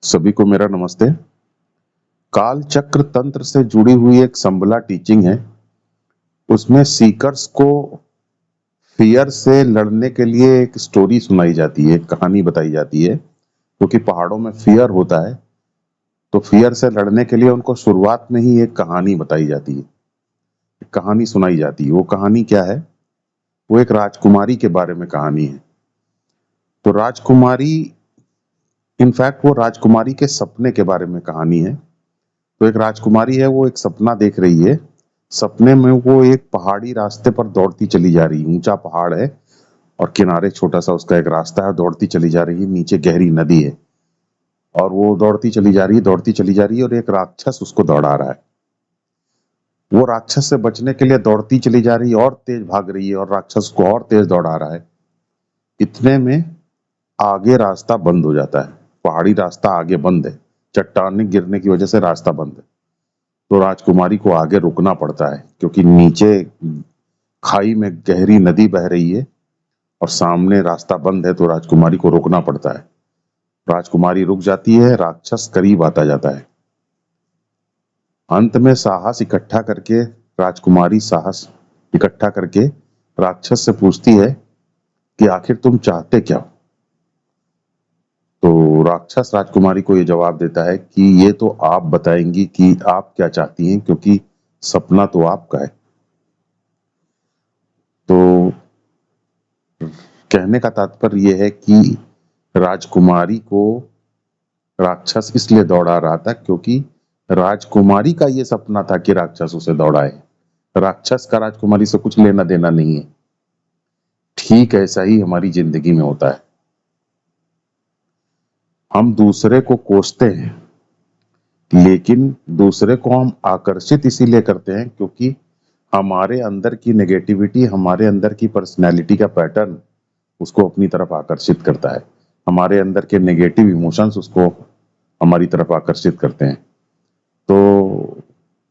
सभी को मेरा नमस्ते। काल चक्र तंत्र से जुड़ी हुई एक संबला टीचिंग है। उसमें सीकर्स को फियर से लड़ने के लिए एक स्टोरी सुनाई जाती है, एक कहानी बताई जाती है। क्योंकि पहाड़ों में फियर होता है, तो फियर से लड़ने के लिए उनको शुरुआत में ही एक कहानी बताई जाती है, एक कहानी सुनाई जाती है। वो कहानी क्या है? वो एक राजकुमारी के बारे में कहानी है। तो राजकुमारी, इनफैक्ट वो राजकुमारी के सपने के बारे में कहानी है। तो एक राजकुमारी है, वो एक सपना देख रही है। सपने में वो एक पहाड़ी रास्ते पर दौड़ती चली जा रही है। ऊंचा पहाड़ है और किनारे छोटा सा उसका एक रास्ता है। दौड़ती चली जा रही है, नीचे गहरी नदी है और वो दौड़ती चली जा रही है, दौड़ती चली जा रही है और एक राक्षस उसको दौड़ा रहा है। वो राक्षस से बचने के लिए दौड़ती चली जा रही है और तेज भाग रही है और राक्षस को और तेज दौड़ा रहा है। इतने में आगे रास्ता बंद हो जाता है। पहाड़ी रास्ता आगे बंद है, चट्टाने गिरने की वजह से रास्ता बंद है। तो राजकुमारी को आगे रुकना पड़ता है, क्योंकि नीचे खाई में गहरी नदी बह रही है और सामने रास्ता बंद है। तो राजकुमारी को रुकना पड़ता है। राजकुमारी रुक जाती है, राक्षस करीब आता जाता है। अंत में साहस इकट्ठा करके राजकुमारी साहस इकट्ठा करके राक्षस से पूछती है कि आखिर तुम चाहते क्या हो? तो राक्षस राजकुमारी को ये जवाब देता है कि ये तो आप बताएंगी कि आप क्या चाहती हैं, क्योंकि सपना तो आपका है। तो कहने का तात्पर्य यह है कि राजकुमारी को राक्षस इसलिए दौड़ा रहा था क्योंकि राजकुमारी का ये सपना था कि राक्षस उसे दौड़ाए। राक्षस का राजकुमारी से कुछ लेना देना नहीं है। ठीक ऐसा ही हमारी जिंदगी में होता है। हम दूसरे को कोसते हैं, लेकिन दूसरे को हम आकर्षित इसीलिए करते हैं क्योंकि हमारे अंदर की नेगेटिविटी, हमारे अंदर की पर्सनैलिटी का पैटर्न उसको अपनी तरफ आकर्षित करता है। हमारे अंदर के नेगेटिव इमोशंस उसको हमारी तरफ आकर्षित करते हैं। तो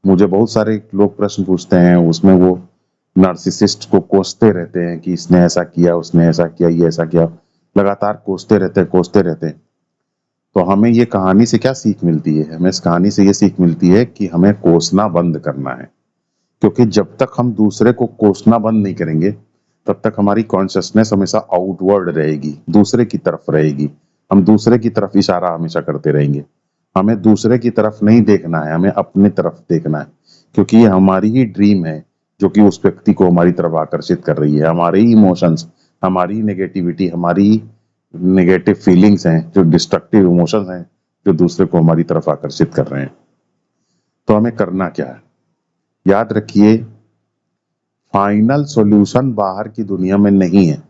मुझे बहुत सारे लोग प्रश्न पूछते हैं, उसमें वो नार्सिसिस्ट को कोसते रहते हैं कि इसने ऐसा किया, उसने ऐसा किया, ये ऐसा किया। लगातार कोसते रहते हैं, कोसते रहते हैं। तो हमें ये कहानी से क्या सीख मिलती है? हमें इस कहानी से ये सीख मिलती है कि हमें कोसना बंद करना है। क्योंकि जब तक हम दूसरे को कोसना बंद नहीं करेंगे, तब तक हमारी कॉन्शियसनेस हमेशा आउटवर्ड रहेगी, दूसरे की तरफ रहेगी। हम दूसरे की तरफ इशारा हमेशा करते रहेंगे। हमें दूसरे की तरफ नहीं देखना है, हमें अपनी तरफ देखना है। क्योंकि ये हमारी ही ड्रीम है जो कि उस व्यक्ति को हमारी तरफ आकर्षित कर रही है। हमारे ही इमोशंस, हमारी नेगेटिविटी, हमारी नेगेटिव फीलिंग्स हैं, जो डिस्ट्रक्टिव इमोशंस हैं, जो दूसरे को हमारी तरफ आकर्षित कर रहे हैं। तो हमें करना क्या है? याद रखिए, फाइनल सॉल्यूशन बाहर की दुनिया में नहीं है।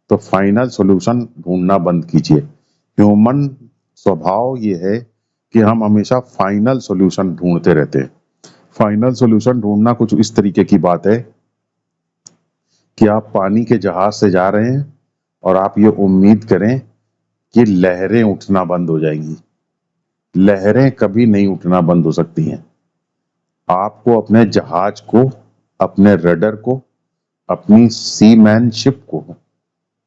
तो फाइनल सॉल्यूशन ढूंढना बंद कीजिए। ह्यूमन स्वभाव ये है कि हम हमेशा फाइनल सॉल्यूशन ढूंढते रहते हैं। फाइनल सॉल्यूशन ढूंढना कुछ इस तरीके की बात है कि आप पानी के जहाज से जा रहे हैं और आप ये उम्मीद करें कि लहरें उठना बंद हो जाएंगी। लहरें कभी नहीं उठना बंद हो सकती हैं। आपको अपने जहाज को, अपने रडर को, अपनी सीमैनशिप को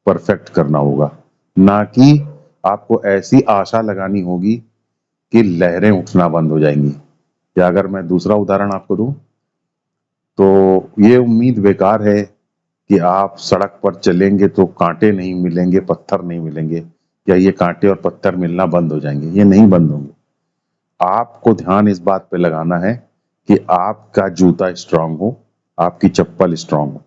परफेक्ट करना होगा, ना कि आपको ऐसी आशा लगानी होगी कि लहरें उठना बंद हो जाएंगी। या अगर मैं दूसरा उदाहरण आपको दूं, तो ये उम्मीद बेकार है कि आप सड़क पर चलेंगे तो कांटे नहीं मिलेंगे, पत्थर नहीं मिलेंगे, या ये कांटे और पत्थर मिलना बंद हो जाएंगे। ये नहीं बंद होंगे। आपको ध्यान इस बात पे लगाना है कि आपका जूता स्ट्रांग हो, आपकी चप्पल स्ट्रांग हो।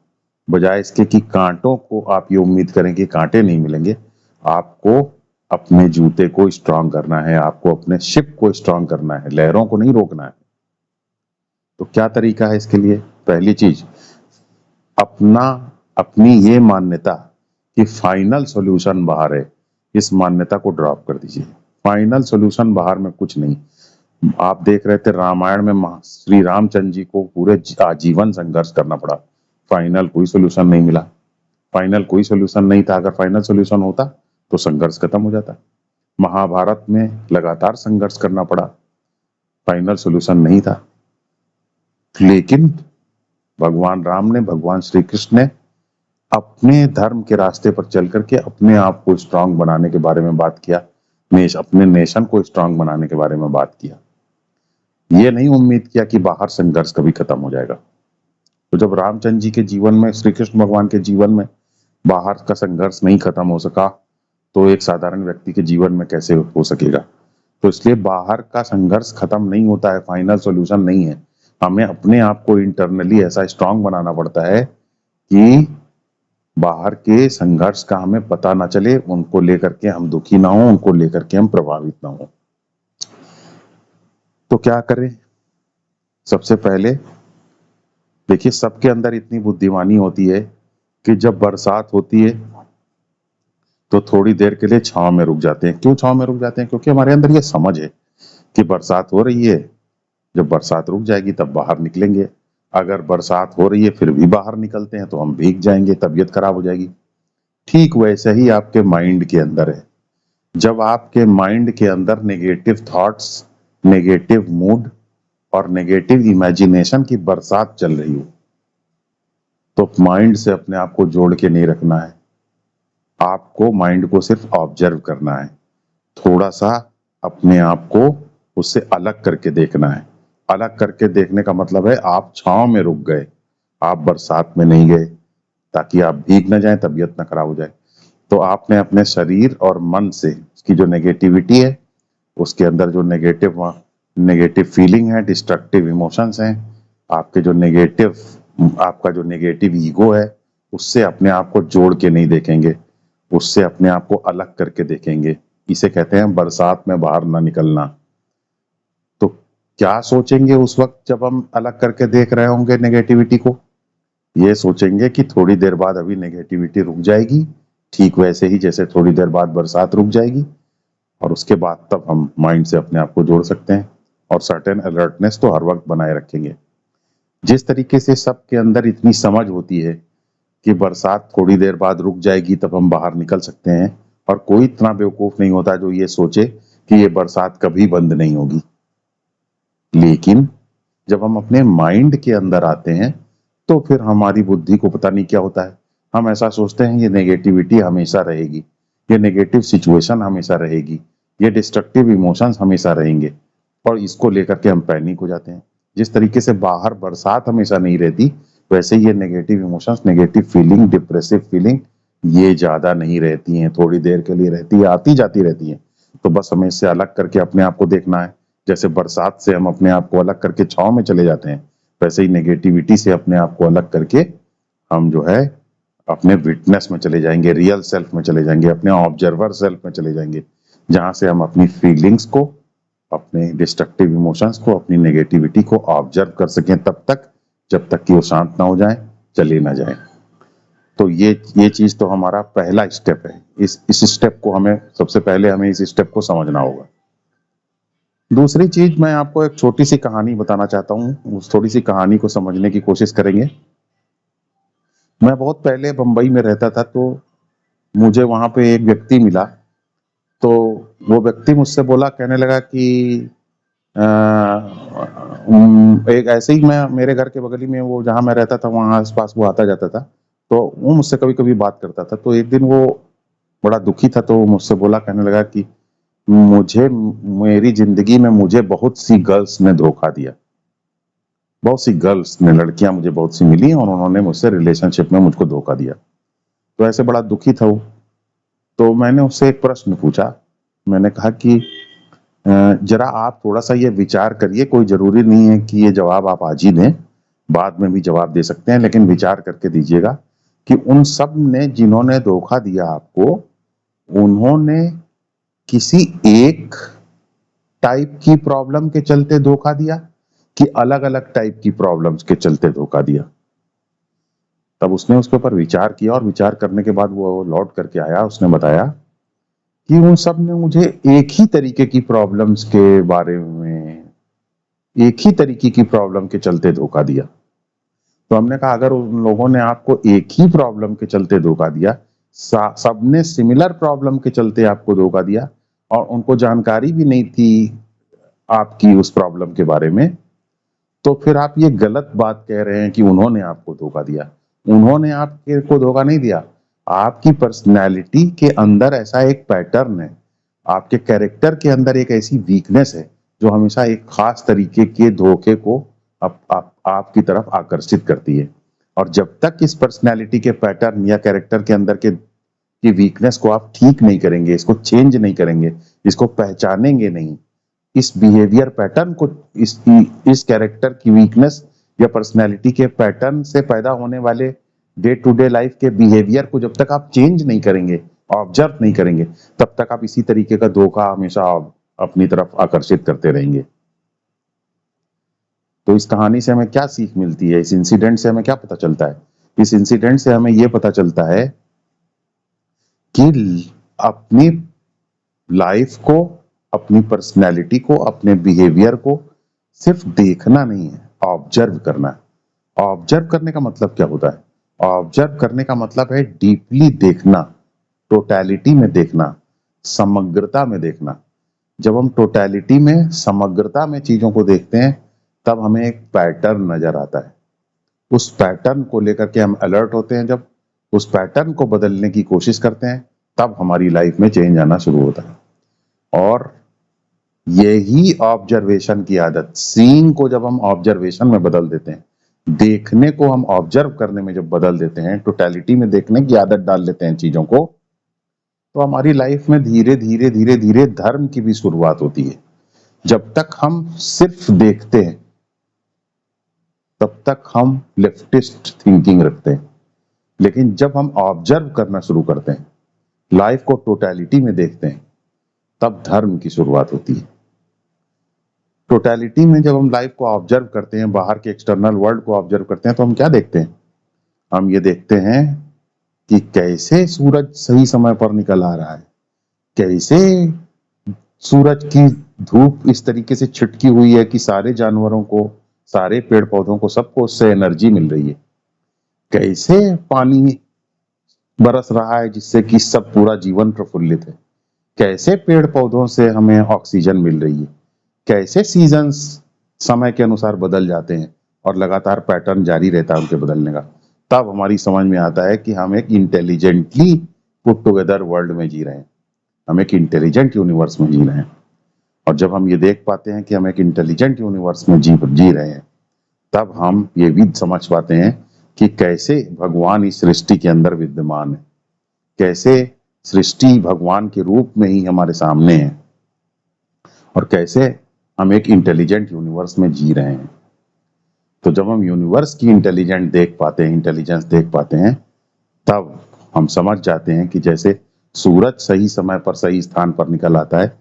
बजाय इसके कि कांटों को आप ये उम्मीद करें कि कांटे नहीं मिलेंगे, आपको अपने जूते को स्ट्रांग करना है, आपको अपने शिप को स्ट्रांग करना है, लहरों को नहीं रोकना है। तो क्या तरीका है इसके लिए? पहली चीज, अपना अपनी ये मान्यता कि फाइनल सॉल्यूशन बाहर है, इस मान्यता को ड्रॉप कर दीजिए। फाइनल सॉल्यूशन बाहर में कुछ नहीं। आप देख रहे थे रामायण में श्री रामचंद्र जी को पूरे आजीवन संघर्ष करना पड़ा, फाइनल कोई सॉल्यूशन नहीं मिला। फाइनल कोई सॉल्यूशन नहीं था। अगर फाइनल सॉल्यूशन होता तो संघर्ष खत्म हो जाता। महाभारत में लगातार संघर्ष करना पड़ा, फाइनल सॉल्यूशन नहीं था। लेकिन भगवान राम ने, भगवान श्री कृष्ण ने अपने धर्म के रास्ते पर चल करके अपने आप को स्ट्रांग बनाने के बारे में बात किया, अपने नेशन को स्ट्रांग बनाने के बारे में बात किया। ये नहीं उम्मीद किया कि बाहर संघर्ष कभी खत्म हो जाएगा। तो जब रामचंद्र जी के जीवन में, श्री कृष्ण भगवान के जीवन में बाहर का संघर्ष नहीं खत्म हो सका, तो एक साधारण व्यक्ति के जीवन में कैसे हो सकेगा। तो इसलिए बाहर का संघर्ष खत्म नहीं होता है, फाइनल सॉल्यूशन नहीं है। हमें अपने आप को इंटरनली ऐसा स्ट्रांग बनाना पड़ता है कि बाहर के संघर्ष का हमें पता ना चले, उनको लेकर के हम दुखी ना हो, उनको लेकर के हम प्रभावित ना हो। तो क्या करें? सबसे पहले देखिए, सबके अंदर इतनी बुद्धिमानी होती है कि जब बरसात होती है तो थोड़ी देर के लिए छांव में रुक जाते हैं। क्यों छांव में रुक जाते हैं? क्योंकि हमारे अंदर ये समझ है कि बरसात हो रही है, जब बरसात रुक जाएगी तब बाहर निकलेंगे। अगर बरसात हो रही है फिर भी बाहर निकलते हैं तो हम भीग जाएंगे, तबीयत खराब हो जाएगी। ठीक वैसे ही आपके माइंड के अंदर है। जब आपके माइंड के अंदर नेगेटिव थॉट्स, नेगेटिव मूड और नेगेटिव इमेजिनेशन की बरसात चल रही हो, तो माइंड से अपने आप को जोड़ के नहीं रखना है। आपको माइंड को सिर्फ ऑब्जर्व करना है, थोड़ा सा अपने आप को उससे अलग करके देखना है। अलग करके देखने का मतलब है आप छांव में रुक गए, आप बरसात में नहीं गए ताकि आप भीग न जाएं, तबीयत ना खराब हो जाए। तो आपने अपने शरीर और मन से उसकी जो नेगेटिविटी है, उसके अंदर जो नेगेटिव फीलिंग है, डिस्ट्रक्टिव इमोशंस हैं, आपके जो आपका जो नेगेटिव ईगो है, उससे अपने आप को जोड़ के नहीं देखेंगे, उससे अपने आप को अलग करके देखेंगे। इसे कहते हैं बरसात में बाहर ना निकलना। तो क्या सोचेंगे उस वक्त जब हम अलग करके देख रहे होंगे नेगेटिविटी को? ये सोचेंगे कि थोड़ी देर बाद अभी नेगेटिविटी रुक जाएगी, ठीक वैसे ही जैसे थोड़ी देर बाद बरसात रुक जाएगी, और उसके बाद तब हम माइंड से अपने आप को जोड़ सकते हैं और सर्टेन अलर्टनेस तो हर वक्त बनाए रखेंगे। जिस तरीके से सबके अंदर इतनी समझ होती है कि बरसात थोड़ी देर बाद रुक जाएगी तब हम बाहर निकल सकते हैं, और कोई इतना बेवकूफ नहीं होता जो ये सोचे कि ये बरसात कभी बंद नहीं होगी। लेकिन जब हम अपने माइंड के अंदर आते हैं तो फिर हमारी बुद्धि को पता नहीं क्या होता है। हम ऐसा सोचते हैं ये नेगेटिविटी हमेशा रहेगी, ये नेगेटिव सिचुएशन हमेशा रहेगी, ये डिस्ट्रक्टिव इमोशंस हमेशा रहेंगे, और इसको लेकर के हम पैनिक हो जाते हैं। जिस तरीके से बाहर बरसात हमेशा नहीं रहती, वैसे ये negative emotions, negative feeling, depressive feeling, ये ज्यादा नहीं रहती हैं, थोड़ी देर के लिए रहती है, आती जाती रहती है। तो बस हमें इससे अलग करके अपने आप को देखना है। जैसे बरसात से हम अपने आप को अलग करके छांव में चले जाते हैं, वैसे ही नेगेटिविटी से अपने आप को अलग करके हम जो है अपने विटनेस में चले जाएंगे, रियल सेल्फ में चले जाएंगे, अपने ऑब्जर्वर सेल्फ में चले जाएंगे, जहां से हम अपनी फीलिंग्स को, अपने डिस्ट्रक्टिव इमोशंस को, अपनी नेगेटिविटी को ऑब्जर्व कर सकें तब तक, जब तक कि वो शांत ना हो जाए, चले ना जाए। तो ये चीज तो हमारा पहला स्टेप है। इस स्टेप को हमें सबसे पहले हमें इस स्टेप को समझना होगा। दूसरी चीज, मैं आपको एक छोटी सी कहानी बताना चाहता हूँ। उस थोड़ी सी कहानी को समझने की कोशिश करेंगे। मैं बहुत पहले बंबई में रहता था, तो मुझे वहां पे एक व्यक्ति मिला। तो वो व्यक्ति मुझसे बोला, कहने लगा कि एक ऐसे ही, मैं मेरे घर के बगल ही में, वो जहाँ मैं रहता था वहाँ आसपास वो आता जाता था, तो वो मुझसे कभी कभी बात करता था। तो एक दिन वो बड़ा दुखी था, तो वो मुझसे बोला, कहने लगा कि मेरी जिंदगी में मुझे बहुत सी गर्ल्स ने धोखा दिया, बहुत सी गर्ल्स ने, लड़कियां मुझे बहुत सी मिली और उन्होंने मुझसे रिलेशनशिप में मुझको धोखा दिया। तो ऐसे बड़ा दुखी था वो। तो मैंने उससे एक प्रश्न पूछा। मैंने कहा कि जरा आप थोड़ा सा ये विचार करिए, कोई जरूरी नहीं है कि ये जवाब आप आज ही दें, बाद में भी जवाब दे सकते हैं, लेकिन विचार करके दीजिएगा कि उन सब ने जिन्होंने धोखा दिया आपको, उन्होंने किसी एक टाइप की प्रॉब्लम के चलते धोखा दिया कि अलग अलग टाइप की प्रॉब्लम्स के चलते धोखा दिया? तब उसने उसके ऊपर विचार किया, और विचार करने के बाद वो लौट करके आया। उसने बताया कि उन सब ने मुझे एक ही तरीके की प्रॉब्लम्स के बारे में, एक ही तरीके की प्रॉब्लम के चलते धोखा दिया। तो हमने कहा, अगर उन लोगों ने आपको एक ही प्रॉब्लम के चलते धोखा दिया, सबने सिमिलर प्रॉब्लम के चलते आपको धोखा दिया, और उनको जानकारी भी नहीं थी आपकी उस प्रॉब्लम के बारे में, तो फिर आप ये गलत बात कह रहे हैं कि उन्होंने आपको धोखा दिया। उन्होंने आपको धोखा नहीं दिया, आपकी पर्सनैलिटी के अंदर ऐसा एक पैटर्न है, आपके कैरेक्टर के अंदर एक ऐसी वीकनेस है जो हमेशा एक खास तरीके के धोखे को आपकी तरफ आकर्षित करती है। और जब तक इस पर्सनैलिटी के पैटर्न या कैरेक्टर के अंदर के की वीकनेस को आप ठीक नहीं करेंगे, इसको चेंज नहीं करेंगे, इसको पहचानेंगे नहीं, इस बिहेवियर पैटर्न को, इस कैरेक्टर की वीकनेस या पर्सनैलिटी के पैटर्न से पैदा होने वाले डे टू डे लाइफ के बिहेवियर को जब तक आप चेंज नहीं करेंगे, ऑब्जर्व नहीं करेंगे, तब तक आप इसी तरीके का धोखा हमेशा अपनी तरफ आकर्षित करते रहेंगे। तो इस कहानी से हमें क्या सीख मिलती है, इस इंसिडेंट से हमें क्या पता चलता है? इस इंसिडेंट से हमें यह पता चलता है कि अपनी लाइफ को, अपनी पर्सनैलिटी को, अपने बिहेवियर को सिर्फ देखना नहीं है, ऑब्जर्व करना है। ऑब्जर्व करने का मतलब क्या होता है? ऑब्जर्व करने का मतलब है डीपली देखना, टोटैलिटी में देखना, समग्रता में देखना। जब हम टोटैलिटी में, समग्रता में चीजों को देखते हैं, तब हमें एक पैटर्न नजर आता है। उस पैटर्न को लेकर के हम अलर्ट होते हैं। जब उस पैटर्न को बदलने की कोशिश करते हैं, तब हमारी लाइफ में चेंज आना शुरू होता है। और यही ऑब्जर्वेशन की आदत, सीइंग को जब हम ऑब्जर्वेशन में बदल देते हैं, देखने को हम ऑब्जर्व करने में जब बदल देते हैं, टोटैलिटी में देखने की आदत डाल लेते हैं चीजों को, तो हमारी लाइफ में धीरे धीरे धीरे धीरे धर्म की भी शुरुआत होती है। जब तक हम सिर्फ देखते हैं, तब तक हम लेफ्टिस्ट थिंकिंग रखते हैं। लेकिन जब हम ऑब्जर्व करना शुरू करते हैं, लाइफ को टोटैलिटी में देखते हैं, तब धर्म की शुरुआत होती है। टोटैलिटी में जब हम लाइफ को ऑब्जर्व करते हैं, बाहर के एक्सटर्नल वर्ल्ड को ऑब्जर्व करते हैं, तो हम क्या देखते हैं? हम ये देखते हैं कि कैसे सूरज सही समय पर निकल आ रहा है, कैसे सूरज की धूप इस तरीके से छिटकी हुई है कि सारे जानवरों को, सारे पेड़ पौधों को, सबको उससे एनर्जी मिल रही है, कैसे पानी बरस रहा है जिससे कि सब पूरा जीवन प्रफुल्लित है, कैसे पेड़ पौधों से हमें ऑक्सीजन मिल रही है, कैसे सीजन्स समय के अनुसार बदल जाते हैं और लगातार पैटर्न जारी रहता है उनके बदलने का। तब हमारी समझ में आता है कि हम एक इंटेलिजेंटली पुट टुगेदर वर्ल्ड में जी रहे हैं, हम एक इंटेलिजेंट यूनिवर्स में जी रहे हैं। और जब हम ये देख पाते हैं कि हम एक इंटेलिजेंट यूनिवर्स में जी रहे हैं, तब हम ये भी समझ पाते हैं कि कैसे भगवान इस सृष्टि के अंदर विद्यमान है, कैसे सृष्टि भगवान के रूप में ही हमारे सामने है, और कैसे हम एक इंटेलिजेंट यूनिवर्स में जी रहे हैं। तो जब हम यूनिवर्स की इंटेलिजेंस देख पाते हैं, तब हम समझ जाते हैं कि जैसे सूरज सही समय पर सही स्थान पर निकल आता है,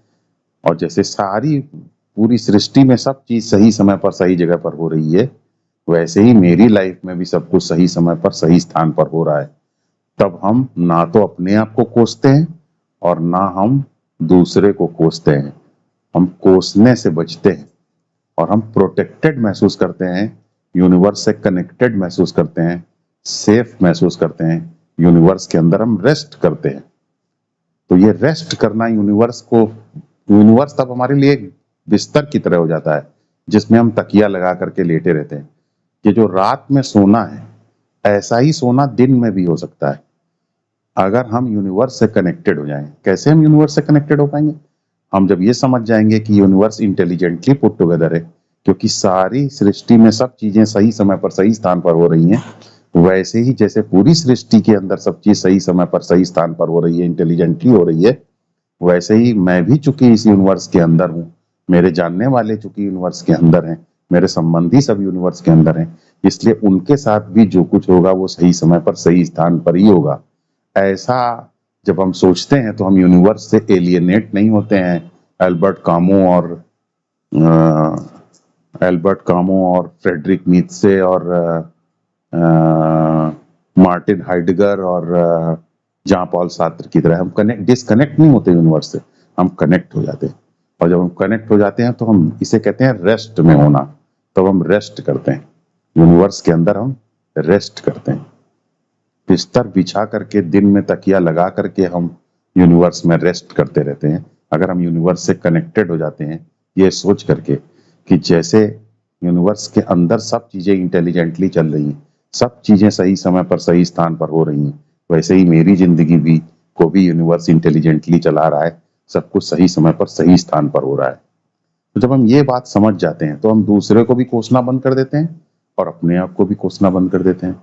और जैसे सारी पूरी सृष्टि में सब चीज सही समय पर सही जगह पर हो रही है, वैसे ही मेरी लाइफ में भी सब कुछ सही समय पर सही स्थान पर हो रहा है। तब हम ना तो अपने आप को कोसते हैं और ना हम दूसरे को कोसते हैं। हम कोसने से बचते हैं और हम प्रोटेक्टेड महसूस करते हैं, यूनिवर्स से कनेक्टेड महसूस करते हैं, सेफ महसूस करते हैं। यूनिवर्स के अंदर हम रेस्ट करते हैं। तो ये रेस्ट करना यूनिवर्स तब हमारे लिए एक बिस्तर की तरह हो जाता है, जिसमें हम तकिया लगा करके लेटे रहते हैं। कि जो रात में सोना है, ऐसा ही सोना दिन में भी हो सकता है, अगर हम यूनिवर्स से कनेक्टेड हो जाएं। कैसे हम यूनिवर्स से कनेक्टेड हो पाएंगे? हम जब ये समझ जाएंगे कि यूनिवर्स इंटेलिजेंटली पुट टुगेदर है, क्योंकि सारी सृष्टि में सब चीजें सही समय पर सही स्थान पर हो रही हैं, वैसे ही जैसे पूरी सृष्टि के अंदर सब चीज सही समय पर सही स्थान पर हो रही है, इंटेलिजेंटली हो रही है, वैसे ही मैं भी चूंकि इस यूनिवर्स के अंदर हूँ, मेरे जानने वाले चूंकि यूनिवर्स के अंदर हैं, मेरे संबंधी सब यूनिवर्स के अंदर हैं, इसलिए उनके साथ भी जो कुछ होगा वो सही समय पर सही स्थान पर ही होगा। ऐसा जब हम सोचते हैं तो हम यूनिवर्स से एलियनेट नहीं होते हैं। एल्बर्ट कामू और फ्रेडरिक नीत्शे और मार्टिन हाइडेगर और जॉन पॉल सार्त्र की तरह हम डिस्कनेक्ट नहीं होते यूनिवर्स से, हम कनेक्ट हो जाते हैं। और जब हम कनेक्ट हो जाते हैं तो हम इसे कहते हैं रेस्ट में होना। तब हम रेस्ट करते हैं, यूनिवर्स के अंदर हम रेस्ट करते हैं। बिस्तर बिछा करके, दिन में तकिया लगा करके हम यूनिवर्स में रेस्ट करते रहते हैं। अगर हम यूनिवर्स से कनेक्टेड हो जाते हैं, ये सोच करके कि जैसे यूनिवर्स के अंदर सब चीजें इंटेलिजेंटली चल रही हैं, सब चीजें सही समय पर सही स्थान पर हो रही हैं, वैसे ही मेरी जिंदगी को भी यूनिवर्स इंटेलिजेंटली चला रहा है, सब कुछ सही समय पर सही स्थान पर हो रहा है। तो जब हम ये बात समझ जाते हैं तो हम दूसरे को भी कोसना बंद कर देते हैं और अपने आप को भी कोसना बंद कर देते हैं।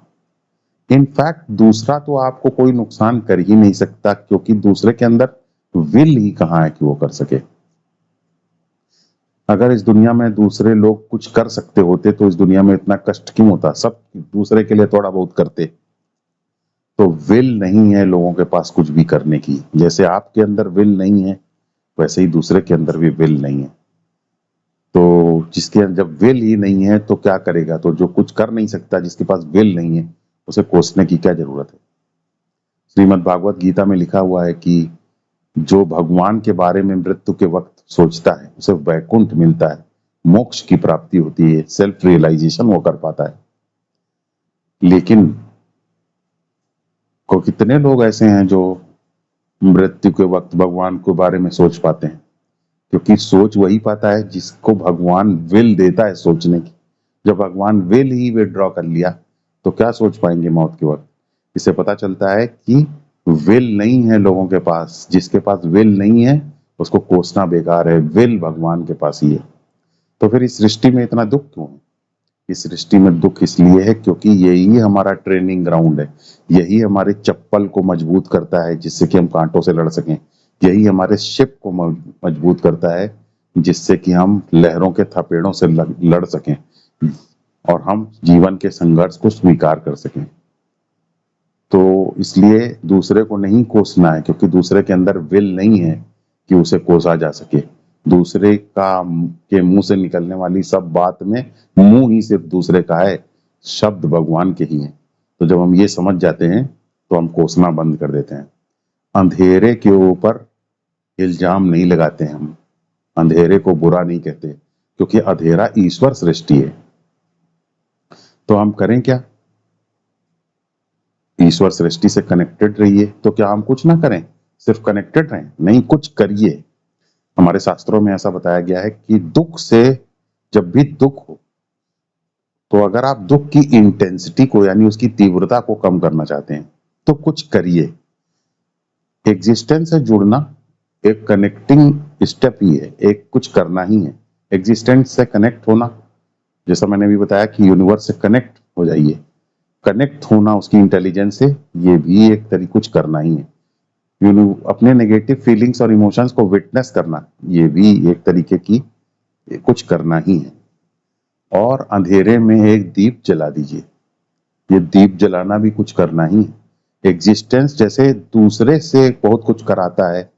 इनफैक्ट दूसरा तो आपको कोई नुकसान कर ही नहीं सकता, क्योंकि दूसरे के अंदर विल ही कहाँ है कि वो कर सके। अगर इस दुनिया में दूसरे लोग कुछ कर सकते होते तो इस दुनिया में इतना कष्ट क्यों होता, सब दूसरे के लिए थोड़ा बहुत करते। तो विल नहीं है लोगों के पास कुछ भी करने की। जैसे आपके अंदर विल नहीं है, वैसे ही दूसरे के अंदर भी विल नहीं है। तो जिसके जब विल ही नहीं है तो क्या करेगा, तो जो कुछ कर नहीं सकता, जिसके पास विल नहीं है, उसे कोसने की क्या जरूरत है। श्रीमद् भागवत गीता में लिखा हुआ है कि जो भगवान के बारे में मृत्यु के वक्त सोचता है उसे वैकुंठ मिलता है, मोक्ष की प्राप्ति होती है, सेल्फ रियलाइजेशन वो कर पाता है। लेकिन को कितने लोग ऐसे हैं जो मृत्यु के वक्त भगवान के बारे में सोच पाते हैं, क्योंकि सोच वही पाता है जिसको भगवान विल देता है सोचने की। जब भगवान विल ही विड्रॉ कर लिया तो क्या सोच पाएंगे मौत के वक्त। इससे पता चलता है कि विल नहीं है लोगों के पास। जिसके पास विल नहीं है उसको कोसना बेकार है, विल भगवान के पास ही है। तो फिर इस सृष्टि में इतना दुख क्यों है? इस सृष्टि में दुख इसलिए है क्योंकि यही हमारा ट्रेनिंग ग्राउंड है, यही हमारे चप्पल को मजबूत करता है जिससे कि हम कांटों से लड़ सकें, यही हमारे शिप को मजबूत करता है जिससे कि हम लहरों के थपेड़ों से लड़ सकें और हम जीवन के संघर्ष को स्वीकार कर सकें। तो इसलिए दूसरे को नहीं कोसना है, क्योंकि दूसरे के अंदर विल नहीं है कि उसे कोसा जा सके। दूसरे का के मुंह से निकलने वाली सब बात में मुंह ही सिर्फ दूसरे का है, शब्द भगवान के ही हैं। तो जब हम ये समझ जाते हैं तो हम कोसना बंद कर देते हैं। अंधेरे के ऊपर इल्जाम नहीं लगाते हैं हम, अंधेरे को बुरा नहीं कहते, क्योंकि अंधेरा ईश्वर सृष्टि है। तो हम करें क्या? ईश्वर सृष्टि से कनेक्टेड रहिए। तो क्या हम कुछ ना करें, सिर्फ कनेक्टेड रहें? नहीं, कुछ करिए। हमारे शास्त्रों में ऐसा बताया गया है कि दुख से, जब भी दुख हो, तो अगर आप दुख की इंटेंसिटी को यानी उसकी तीव्रता को कम करना चाहते हैं तो कुछ करिए। एग्जिस्टेंस से जुड़ना एक कनेक्टिंग स्टेप ही है, एक कुछ करना ही है। एग्जिस्टेंस से कनेक्ट होना, जैसा मैंने भी बताया कि यूनिवर्स से कनेक्ट हो जाइए। कनेक्ट होना उसकी इंटेलिजेंस से, ये भी एक तरीका कुछ करना ही है। अपने नेगेटिव फीलिंग्स और इमोशंस को विटनेस करना, ये भी एक तरीके की कुछ करना ही है। और अंधेरे में एक दीप जला दीजिए, ये दीप जलाना भी कुछ करना ही है। एग्जिस्टेंस जैसे दूसरे से बहुत कुछ कराता है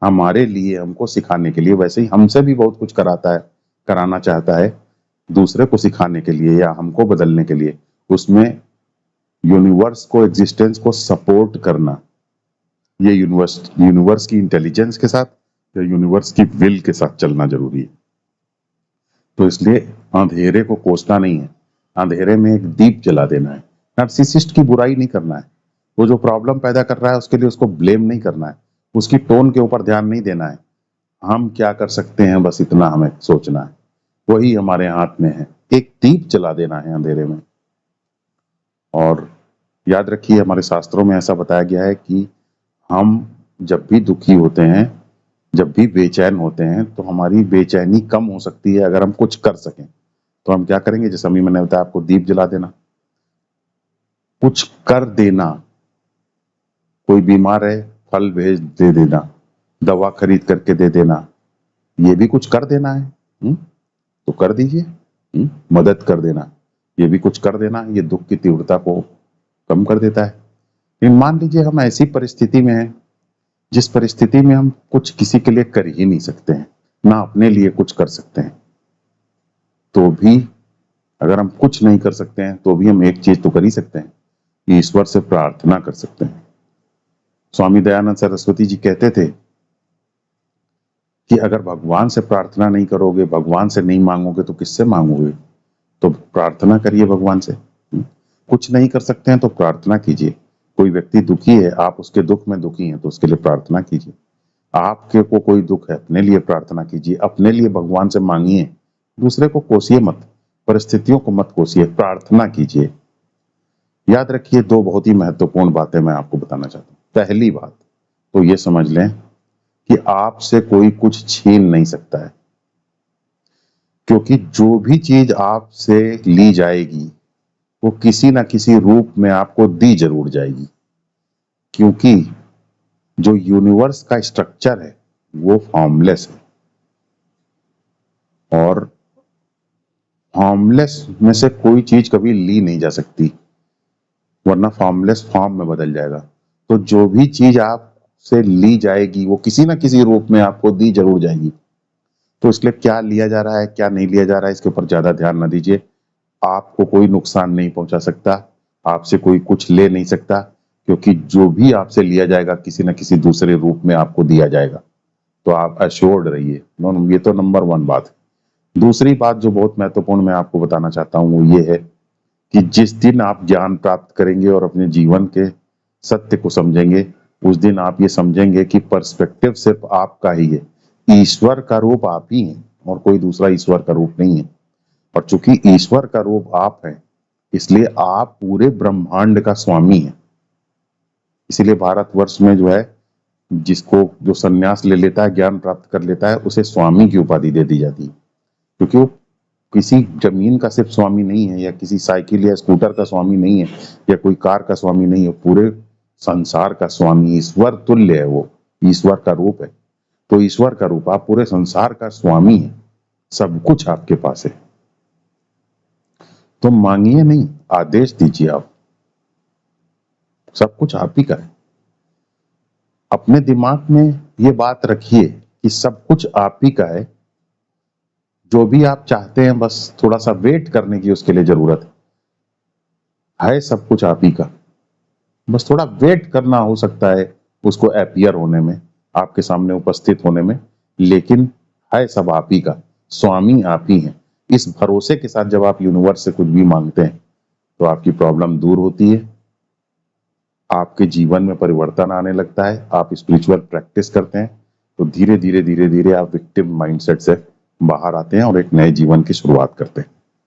हमारे लिए, हमको सिखाने के लिए, वैसे ही हमसे भी बहुत कुछ कराता है, कराना चाहता है दूसरे को सिखाने के लिए या हमको बदलने के लिए। उसमें यूनिवर्स को, एग्जिस्टेंस को सपोर्ट करना, ये यूनिवर्स की इंटेलिजेंस के साथ या यूनिवर्स की विल के साथ चलना जरूरी है। तो इसलिए अंधेरे को कोसना नहीं है, अंधेरे में एक दीप जला देना है। नार्सिसिस्ट की बुराई नहीं करना है, वो जो प्रॉब्लम पैदा कर रहा है उसके लिए उसको ब्लेम नहीं करना है, उसकी टोन के ऊपर ध्यान नहीं देना है। हम क्या कर सकते हैं बस इतना हमें सोचना है, वही हमारे हाथ में है। एक दीप जला देना है अंधेरे में। और याद रखिए, हमारे शास्त्रों में ऐसा बताया गया है कि हम जब भी दुखी होते हैं, जब भी बेचैन होते हैं, तो हमारी बेचैनी कम हो सकती है अगर हम कुछ कर सकें। तो हम क्या करेंगे? जैसे अभी मैंने बताया आपको, दीप जला देना, कुछ कर देना। कोई बीमार है, फल भेज दे देना, दवा खरीद करके दे देना, ये भी कुछ कर देना है। तो कर दीजिए। मदद कर देना, ये भी कुछ कर देना, ये दुख की तीव्रता को कम कर देता है। लेकिन मान लीजिए हम ऐसी परिस्थिति में हैं जिस परिस्थिति में हम कुछ किसी के लिए कर ही नहीं सकते हैं, ना अपने लिए कुछ कर सकते हैं, तो भी अगर हम कुछ नहीं कर सकते हैं तो भी हम एक चीज तो कर ही सकते हैं, ईश्वर से प्रार्थना कर सकते हैं। स्वामी दयानंद सरस्वती जी कहते थे कि अगर भगवान से प्रार्थना नहीं करोगे, भगवान से नहीं मांगोगे तो किससे मांगोगे? तो प्रार्थना करिए भगवान से। कुछ नहीं कर सकते हैं तो प्रार्थना कीजिए। कोई व्यक्ति दुखी है, आप उसके दुख में दुखी हैं तो उसके लिए प्रार्थना कीजिए। आपके को कोई दुख है, अपने लिए प्रार्थना कीजिए, अपने लिए भगवान से मांगिए। दूसरे को कोसिए मत, परिस्थितियों को मत कोसिए, प्रार्थना कीजिए। याद रखिए, दो बहुत ही महत्वपूर्ण बातें मैं आपको बताना चाहता हूँ। पहली बात तो ये समझ लें कि आपसे कोई कुछ छीन नहीं सकता है, क्योंकि जो भी चीज आपसे ली जाएगी वो किसी ना किसी रूप में आपको दी जरूर जाएगी, क्योंकि जो यूनिवर्स का स्ट्रक्चर है वो फॉर्मलेस है, और फॉर्मलेस में से कोई चीज कभी ली नहीं जा सकती, वरना फॉर्मलेस फॉर्म में बदल जाएगा। तो जो भी चीज आपसे ली जाएगी वो किसी ना किसी रूप में आपको दी जरूर जाएगी। तो इसलिए क्या लिया जा रहा है क्या नहीं लिया जा रहा है इसके ऊपर ज्यादा ध्यान न दीजिए। आपको कोई नुकसान नहीं पहुंचा सकता, आपसे कोई कुछ ले नहीं सकता, क्योंकि जो भी आपसे लिया जाएगा किसी न किसी दूसरे रूप में आपको दिया जाएगा। तो आप अश्योर्ड रहिए। ये तो नंबर 1 बात है। दूसरी बात जो बहुत महत्वपूर्ण मैं आपको बताना चाहता हूँ वो ये है कि जिस दिन आप ज्ञान प्राप्त करेंगे और अपने जीवन के सत्य को समझेंगे, उस दिन आप ये समझेंगे कि पर्सपेक्टिव सिर्फ आपका ही है, ईश्वर का रूप आप ही हैं और कोई दूसरा ईश्वर का रूप नहीं है। और चूंकि ईश्वर का रूप आप हैं, इसलिए आप पूरे ब्रह्मांड का स्वामी हैं। इसीलिए भारतवर्ष में जो है, जिसको जो संन्यास ले लेता है, ज्ञान प्राप्त कर लेता है, उसे स्वामी की उपाधि दे दी जाती है, क्योंकि वो किसी जमीन का सिर्फ स्वामी नहीं है, या किसी साइकिल या स्कूटर का स्वामी नहीं है, या कोई कार का स्वामी नहीं है, पूरे संसार का स्वामी, ईश्वर तुल्य है वो, ईश्वर का रूप है। तो ईश्वर का रूप, आप पूरे संसार का स्वामी है, सब कुछ आपके पास है। तो मांगिए नहीं, आदेश दीजिए आप, सब कुछ आप ही का है। अपने दिमाग में ये बात रखिए कि सब कुछ आप ही का है, जो भी आप चाहते हैं बस थोड़ा सा वेट करने की उसके लिए जरूरत है सब कुछ आप ही का, बस थोड़ा वेट करना हो सकता है उसको अपीयर होने में, आपके सामने उपस्थित होने में, लेकिन है सब आप ही का, स्वामी आप ही हैं। इस भरोसे के साथ जब आप यूनिवर्स से कुछ भी मांगते हैं तो आपकी प्रॉब्लम दूर होती है, आपके जीवन में परिवर्तन आने लगता है, आप स्पिरिचुअल प्रैक्टिस करते हैं तो धीरे धीरे धीरे धीरे आप विक्टिम माइंडसेट से बाहर आते हैं और एक नए जीवन की शुरुआत करते हैं।